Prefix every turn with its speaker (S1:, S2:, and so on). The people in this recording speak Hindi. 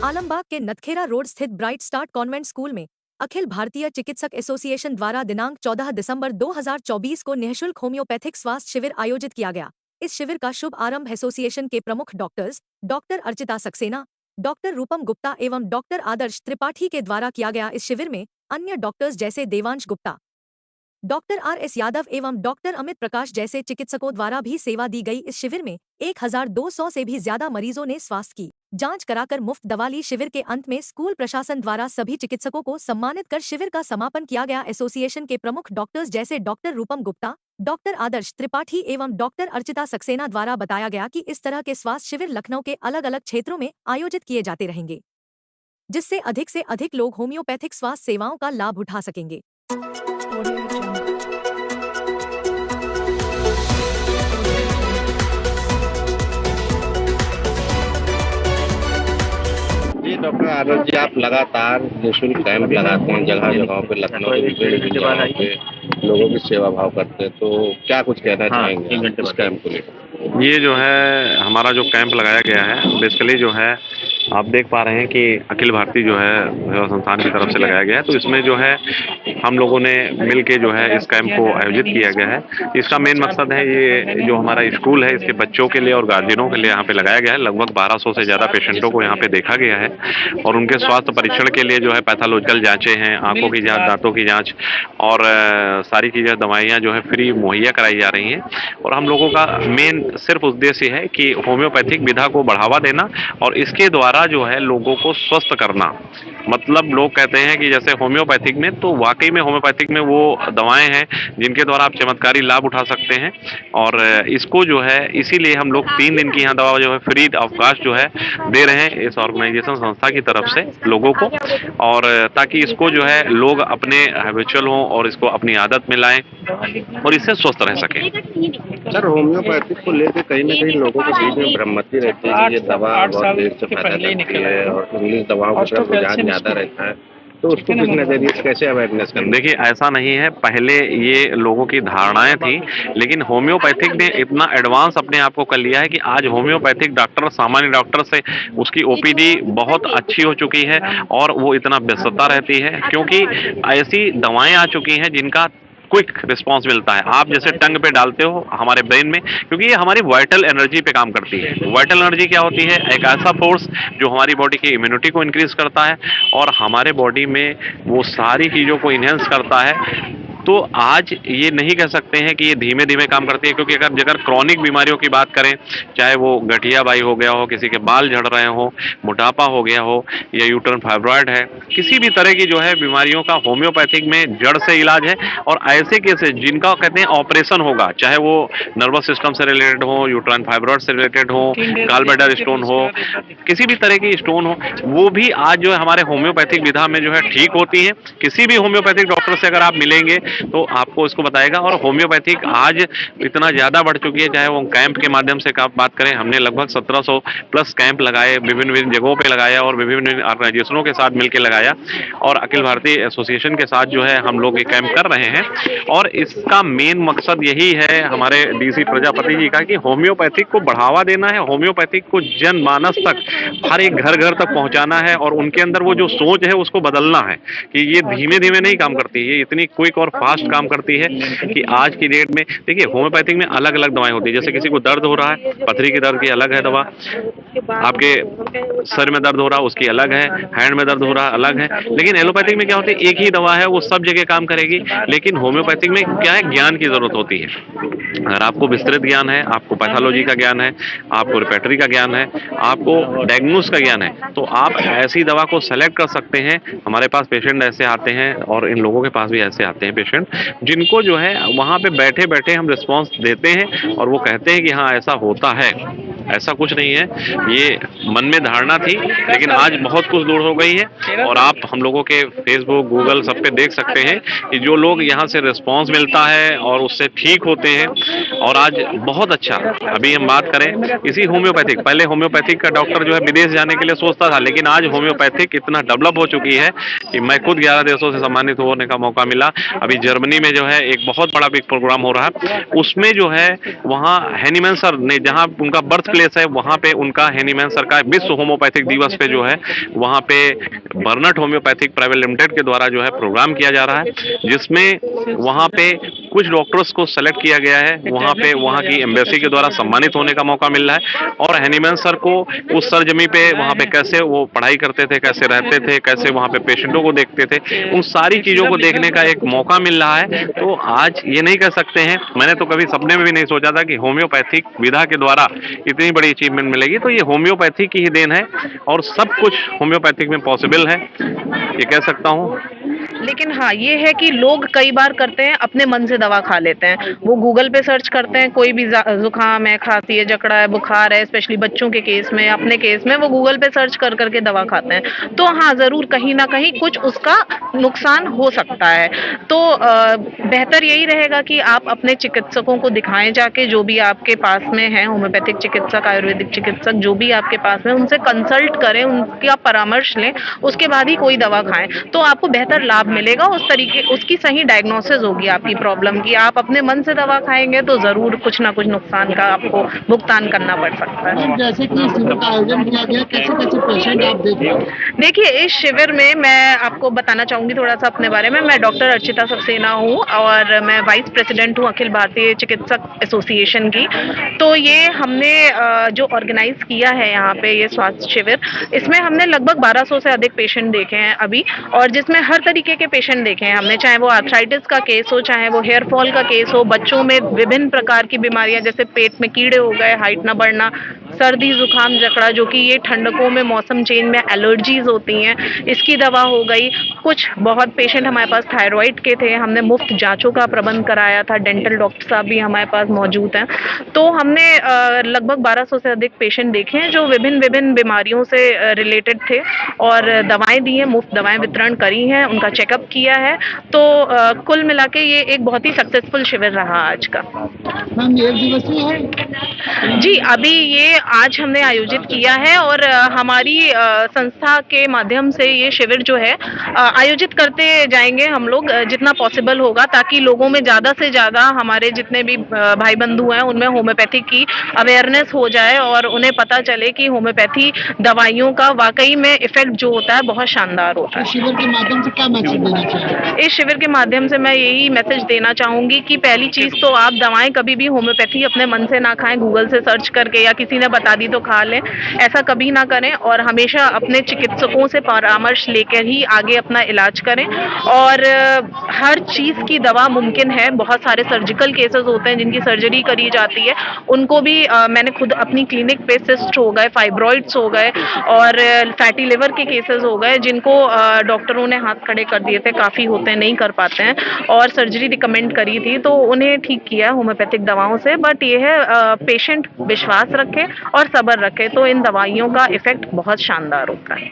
S1: आलमबाग के नथखेरा रोड स्थित ब्राइट स्टार्ट कॉन्वेंट स्कूल में अखिल भारतीय चिकित्सक एसोसिएशन द्वारा दिनांक 14 दिसंबर 2024 को निःशुल्क होम्योपैथिक स्वास्थ्य शिविर आयोजित किया गया। इस शिविर का शुभ आरंभ एसोसिएशन के प्रमुख doctors doctor Archita Saxena, doctor Rupam Gupta एवं डॉक्टर आदर्श त्रिपाठी के द्वारा किया गया। इस शिविर में अन्य डॉक्टर्स जैसे देवांश गुप्ता, डॉक्टर RS यादव एवं डॉक्टर अमित प्रकाश जैसे चिकित्सकों द्वारा भी सेवा दी गई। इस शिविर में 1200 से भी ज्यादा मरीजों ने स्वास्थ्य की जांच कराकर मुफ्त दवा ली। शिविर के अंत में स्कूल प्रशासन द्वारा सभी चिकित्सकों को सम्मानित कर शिविर का समापन किया गया। एसोसिएशन के प्रमुख डॉक्टर्स जैसे डॉक्टर रूपम गुप्ता, डॉक्टर आदर्श त्रिपाठी एवं डॉक्टर अर्चिता सक्सेना द्वारा बताया गया कि इस तरह के स्वास्थ्य शिविर लखनऊ के अलग अलग क्षेत्रों में आयोजित किए जाते रहेंगे, जिससे अधिक से अधिक लोग होम्योपैथिक स्वास्थ्य सेवाओं का लाभ उठा सकेंगे।
S2: जी डॉक्टर आदर्श जी, आप लगातार निःशुल्क कैंप लगाते हैं जगह जगहों पे, लखनऊ की विभिन्न जगहों पे लोगों की सेवा भाव करते हैं, तो क्या कुछ कहना चाहेंगे इस कैंप को लेकर?
S3: ये जो है हमारा जो कैंप लगाया गया है, बेसिकली जो है आप देख पा रहे हैं कि अखिल भारतीय जो है सेवा संस्थान की तरफ से लगाया गया है। तो इसमें जो है हम लोगों ने मिल के जो है इस कैंप को आयोजित किया गया है। इसका मेन मकसद है, ये जो हमारा स्कूल है इसके बच्चों के लिए और गार्जियनों के लिए यहाँ पे लगाया गया है। लगभग 1200 से ज़्यादा पेशेंटों को यहाँ पे देखा गया है और उनके स्वास्थ्य परीक्षण के लिए जो है पैथोलॉजिकल जाँचें हैं, आँखों की जाँच, दांतों की जाँच और सारी चीज़ें, दवाइयाँ जो है फ्री मुहैया कराई जा रही हैं। और हम लोगों का मेन सिर्फ उद्देश्य है कि होम्योपैथिक विधा को बढ़ावा देना और इसके द्वारा जो है लोगों को स्वस्थ करना। मतलब लोग कहते हैं कि जैसे होम्योपैथिक में, तो वाकई में होम्योपैथिक में वो दवाएं हैं जिनके द्वारा आप चमत्कारी लाभ उठा सकते हैं। और इसको जो है इसीलिए हम लोग 3 दिन की यहाँ दवा जो है फ्री अवकाश जो है दे रहे हैं इस ऑर्गेनाइजेशन संस्था की तरफ से लोगों को, और ताकि इसको जो है लोग अपने हैबिचुअल हों और इसको अपनी आदत में लाएं और इससे स्वस्थ रह सकें।
S2: सर, होम्योपैथिक को लेकर कहीं ना कहीं लोगों के बीच में भ्रमति रहती है कि ये दवा बहुत देर से फायदा करती है और इंग्लिश दवाओं की तरफ रुझान ज्यादा रहता है, तो उसको किस नजरिए से कैसे अवेयरनेस करना?
S3: देखिए, ऐसा नहीं है, पहले ये लोगों की धारणाएं थी, लेकिन होम्योपैथिक ने इतना एडवांस अपने आप को कर लिया है कि आज होम्योपैथिक डॉक्टर सामान्य डॉक्टर से उसकी OPD बहुत अच्छी हो चुकी है और वो इतना व्यस्तता रहती है क्योंकि ऐसी दवाएं आ चुकी हैं जिनका क्विक रिस्पांस मिलता है। आप जैसे टंग पे डालते हो हमारे ब्रेन में, क्योंकि ये हमारी वाइटल एनर्जी पे काम करती है। वाइटल एनर्जी क्या होती है? एक ऐसा फोर्स जो हमारी बॉडी की इम्यूनिटी को इंक्रीज करता है और हमारे बॉडी में वो सारी चीज़ों को इन्हेंस करता है। तो आज ये नहीं कह सकते हैं कि ये धीमे धीमे काम करती है, क्योंकि अगर क्रॉनिक बीमारियों की बात करें, चाहे वो गठिया बाई हो गया हो, किसी के बाल झड़ रहे हो, मोटापा हो गया हो या यूट्रन फाइब्रॉयड है, किसी भी तरह की जो है बीमारियों का होम्योपैथिक में जड़ से इलाज है। और ऐसे केसेस जिनका कहते हैं ऑपरेशन होगा, चाहे वो नर्वस सिस्टम से रिलेटेड हो, यूट्राइन फाइब्रॉयड से रिलेटेड हो, गॉलब्लैडर स्टोन हो, किसी भी तरह की स्टोन हो, वो भी आज जो है हमारे होम्योपैथिक विधा में जो है ठीक होती है। किसी भी होम्योपैथिक डॉक्टर से अगर आप मिलेंगे तो आपको इसको बताएगा। और होम्योपैथिक आज इतना ज़्यादा बढ़ चुकी है, चाहे वो कैंप के माध्यम से आप बात करें, हमने लगभग 1700 प्लस कैंप लगाए, विभिन्न विभिन्न जगहों पे लगाया और विभिन्न ऑर्गेनाइजेशनों के साथ मिलकर लगाया और अखिल भारतीय एसोसिएशन के साथ जो है हम लोग ये कैंप कर रहे हैं। और इसका मेन मकसद यही है हमारे DC प्रजापति जी का कि होम्योपैथिक को बढ़ावा देना है, होम्योपैथिक को जनमानस तक, हर एक घर घर तक पहुंचाना है और उनके अंदर वो जो सोच है उसको बदलना है कि ये धीमे धीमे नहीं काम करती, ये इतनी क्विक और फास्ट काम करती है कि आज की डेट में देखिए होम्योपैथिक में अलग अलग दवाएं होती है। जैसे किसी को दर्द हो रहा है, पथरी के दर्द की अलग है दवा, आपके सर में दर्द हो रहा है उसकी अलग है, हैंड में दर्द हो रहा है अलग है। लेकिन एलोपैथिक में क्या होती है, एक ही दवा है, वो सब जगह काम करेगी। लेकिन होम्योपैथिक में क्या है, ज्ञान की जरूरत होती है। अगर आपको विस्तृत ज्ञान है, आपको पैथोलॉजी का ज्ञान है, आपको रिपेटरी का ज्ञान है, आपको डायग्नोस का ज्ञान है, तो आप ऐसी दवा को सेलेक्ट कर सकते हैं। हमारे पास पेशेंट ऐसे आते हैं और इन लोगों के पास भी ऐसे आते हैं पेशेंट, जिनको जो है वहाँ पे बैठे बैठे हम रिस्पॉन्स देते हैं और वो कहते हैं कि हाँ ऐसा होता है। ऐसा कुछ नहीं है, ये मन में धारणा थी, लेकिन आज बहुत कुछ दूर हो गई है। और आप हम लोगों के फेसबुक, गूगल सब पे देख सकते हैं कि जो लोग यहाँ से रिस्पांस मिलता है और उससे ठीक होते हैं। और आज बहुत अच्छा, अभी हम बात करें इसी होम्योपैथिक, पहले होम्योपैथिक का डॉक्टर जो है विदेश जाने के लिए सोचता था, लेकिन आज होम्योपैथिक इतना डेवलप हो चुकी है कि मैं खुद 11 देशों से सम्मानित होने का मौका मिला। अभी जर्मनी में जो है एक बहुत बड़ा बिग प्रोग्राम हो रहा है, उसमें जो है वहाँ हैनीमैन सर ने, जहाँ उनका बर्थ प्लेस है, वहाँ पे उनका हैनीमैन सर का विश्व होम्योपैथिक दिवस पे जो है वहाँ पे बर्नट होम्योपैथिक प्राइवेट लिमिटेड के द्वारा जो है प्रोग्राम किया जा रहा है, जिसमें वहाँ पे कुछ डॉक्टर्स को सेलेक्ट किया गया है, वहाँ पे वहाँ की एम्बेसी के द्वारा सम्मानित होने का मौका मिल रहा है। और हैनीमैन सर को उस सरजमी पे वहाँ पे कैसे वो पढ़ाई करते थे, कैसे रहते थे, कैसे वहाँ पे पेशेंटों को देखते थे, उन सारी चीजों को देखने का एक मौका मिल रहा है। तो आज ये नहीं कह सकते हैं, मैंने तो कभी सपने में भी नहीं सोचा था कि होम्योपैथिक विधा के द्वारा इतनी बड़ी अचीवमेंट मिलेगी। तो ये होम्योपैथी की ही देन है और सब कुछ होम्योपैथिक में पॉसिबल है, ये कह सकता हूँ।
S4: लेकिन हाँ, ये है कि लोग कई बार करते हैं अपने मन से दवा खा लेते हैं। वो गूगल पे सर्च करते हैं, कोई भी जुकाम है, खांसी है, जकड़ा है, बुखार है, स्पेशली बच्चों के केस में, अपने केस में वो गूगल पे सर्च कर करके दवा खाते हैं। तो हाँ, ज़रूर कहीं ना कहीं कुछ उसका नुकसान हो सकता है। तो बेहतर यही रहेगा कि आप अपने चिकित्सकों को दिखाएं जाके, जो भी आपके पास में है, होम्योपैथिक चिकित्सक, आयुर्वेदिक चिकित्सक, जो भी आपके पास में, उनसे कंसल्ट करें, उनका परामर्श लें, उसके बाद ही कोई दवा खाएं। तो आपको बेहतर लाभ मिलेगा, उस तरीके उसकी सही डायग्नोसिस होगी आपकी प्रॉब्लम की। आप अपने मन से दवा खाएंगे तो जरूर कुछ ना कुछ नुकसान का आपको भुगतान करना पड़ सकता है।
S5: जैसे कि शिविर का आयोजन किया गया, कैसे कैसे पेशेंट आप देख रहे हो?
S4: देखिए, इस शिविर में मैं आपको बताना चाहूंगी थोड़ा सा अपने बारे में। मैं डॉक्टर अर्चिता सक्सेना हूँ और मैं वाइस प्रेसिडेंट हूँ अखिल भारतीय चिकित्सक एसोसिएशन की। तो ये हमने जो ऑर्गेनाइज किया है यहाँ पे ये स्वास्थ्य शिविर, इसमें हमने लगभग 1200 से अधिक पेशेंट देखे हैं अभी, और जिसमें हर तरीके के पेशेंट देखे हैं हमने, चाहे वो आर्थराइटिस का केस हो, चाहे वो हेयर फॉल का केस हो, बच्चों में विभिन्न प्रकार की बीमारियां जैसे पेट में कीड़े हो गए, हाइट न बढ़ना, सर्दी, जुकाम, जकड़ा, जो कि ये ठंडकों में मौसम चेंज में एलर्जीज होती हैं, इसकी दवा हो गई। कुछ बहुत पेशेंट हमारे पास थायराइड के थे, हमने मुफ्त जांचों का प्रबंध कराया था, डेंटल डॉक्टर साहब भी हमारे पास मौजूद हैं। तो हमने लगभग 1200 से अधिक पेशेंट देखे हैं जो विभिन्न विभिन्न बीमारियों से रिलेटेड थे, और दवाएं दी हैं, मुफ्त दवाएं वितरण करी हैं, उनका चेकअप किया है। तो कुल मिला के ये एक बहुत ही सक्सेसफुल शिविर रहा आज का।
S5: मैम, एक दिवसीय है
S4: जी, अभी ये आज हमने आयोजित किया है, और हमारी संस्था के माध्यम से ये शिविर जो है आयोजित करते जाएंगे हम लोग जितना पॉसिबल होगा, ताकि लोगों में ज़्यादा से ज़्यादा, हमारे जितने भी भाई बंधु हैं उनमें होम्योपैथी की अवेयरनेस हो जाए और उन्हें पता चले कि होम्योपैथी दवाइयों का वाकई में इफेक्ट जो होता है बहुत शानदार होता है।
S5: शिविर के माध्यम से क्या मैसेज देना चाहिए?
S4: इस शिविर के माध्यम से मैं यही मैसेज देना चाहूंगी कि पहली चीज तो आप दवाएं कभी भी होम्योपैथी अपने मन से ना खाएं, गूगल से सर्च करके या किसी ने बता दी तो खा लें, ऐसा कभी ना करें। और हमेशा अपने चिकित्सकों से परामर्श लेकर ही आगे अपना इलाज करें। और हर चीज की दवा मुमकिन है, बहुत सारे सर्जिकल केसेस होते हैं जिनकी सर्जरी करी जाती है, उनको भी मैंने खुद अपनी क्लिनिक पे, सिस्ट हो गए, फाइब्रॉइड्स हो गए और फैटी लिवर के केसेस हो गए, जिनको डॉक्टरों ने हाथ खड़े कर दिए थे, काफ़ी होते हैं नहीं कर पाते हैं, और सर्जरी रिकमेंड करी थी, तो उन्हें ठीक किया होम्योपैथिक दवाओं से। बट ये है, पेशेंट विश्वास रखे और सब्र रखे तो इन दवाइयों का इफेक्ट बहुत शानदार होता है।